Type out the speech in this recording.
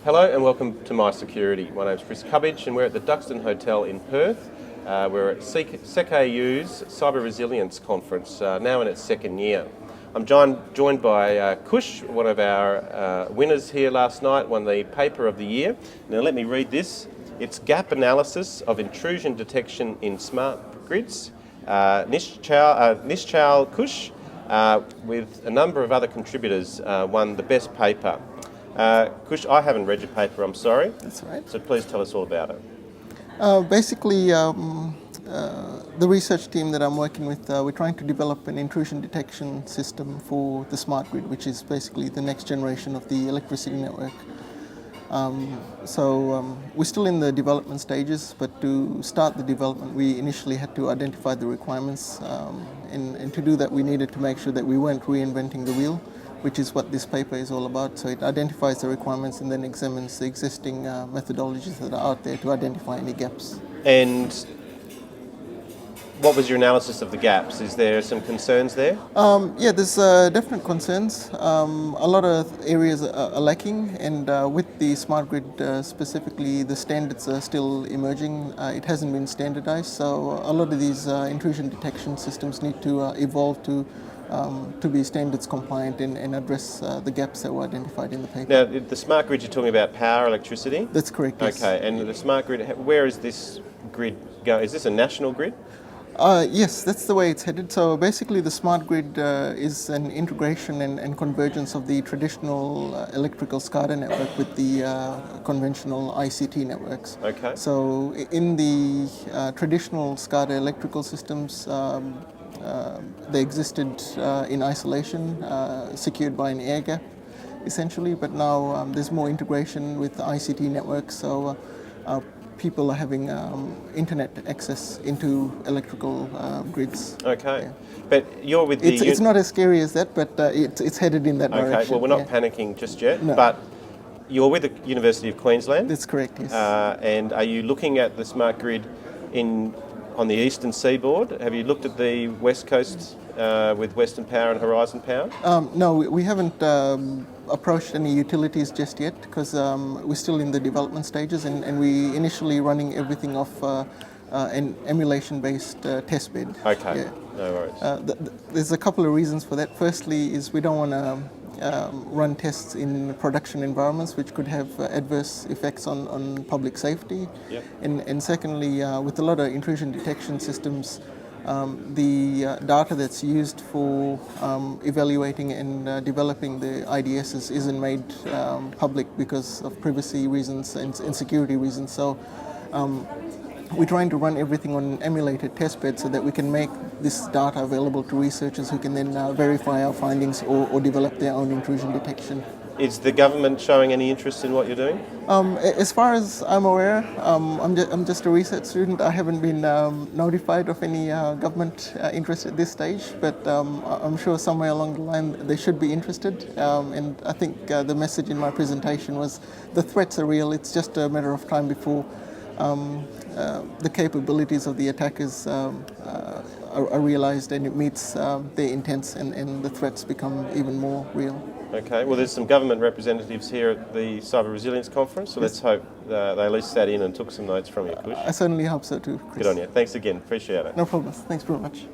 Hello and welcome to My Security. My name's Chris Cubbage and we're at the Duxton Hotel in Perth. We're at Secau's Cyber Resilience Conference, now in its second year. I'm joined by Kush, one of our winners here last night, won the paper of the year. Now let me read this. It's Gap Analysis of Intrusion Detection in Smart Grids. Nishchal Kush, with a number of other contributors, won the best paper. Kush, I haven't read your paper, I'm sorry. That's right. So please tell us all about it. Basically, the research team that I'm working with, we're trying to develop an intrusion detection system for the smart grid, which is basically the next generation of the electricity network. We're still in the development stages, but to start the development, we initially had to identify the requirements, and to do that, we needed to make sure that we weren't reinventing the wheel, which is what this paper is all about. So it identifies the requirements and then examines the existing methodologies that are out there to identify any gaps. And what was your analysis of the gaps? Is there some concerns there? Yeah, there's definite concerns. A lot of areas are lacking, and with the smart grid specifically, the standards are still emerging. It hasn't been standardized, so a lot of these intrusion detection systems need to evolve to be standards compliant and address the gaps that were identified in the paper. Now, the smart grid, you're talking about power, electricity? That's correct, yes. Okay, and the smart grid, where is this grid going? Is this a national grid? Yes, that's the way it's headed. So basically the smart grid is an integration and convergence of the traditional electrical SCADA network with the conventional ICT networks. Okay. So in the traditional SCADA electrical systems, they existed in isolation, secured by an air gap, essentially, but now there's more integration with the ICT networks, so people are having internet access into electrical grids. Okay, yeah. But you're with the... It's not as scary as that, but it's headed in that direction. Okay, well we're not panicking just yet, no. But you're with the University of Queensland? That's correct, yes. And are you looking at the smart grid on the eastern seaboard? Have you looked at the west coast with Western Power and Horizon Power? No, we haven't approached any utilities just yet because we're still in the development stages, and we initially running everything off an emulation-based test bed. Okay, yeah. No worries. There's a couple of reasons for that. Firstly is we don't want to run tests in production environments which could have adverse effects on public safety. Yep. And secondly, with a lot of intrusion detection systems, the data that's used for evaluating and developing the IDSs isn't made public because of privacy reasons and security reasons. So we're trying to run everything on an emulated testbed so that we can make this data available to researchers who can then verify our findings or develop their own intrusion detection. Is the government showing any interest in what you're doing? As far as I'm aware, I'm just a research student. I haven't been notified of any government interest at this stage, but I'm sure somewhere along the line they should be interested. And I think the message in my presentation was the threats are real. It's just a matter of time before the capabilities of the attackers are realized and it meets their intents, and the threats become even more real. Okay, well there's some government representatives here at the Cyber Resilience Conference, so let's hope they at least sat in and took some notes from you, Kush. I certainly hope so too, Chris. Good on you. Thanks again. Appreciate it. No problem. Thanks very much.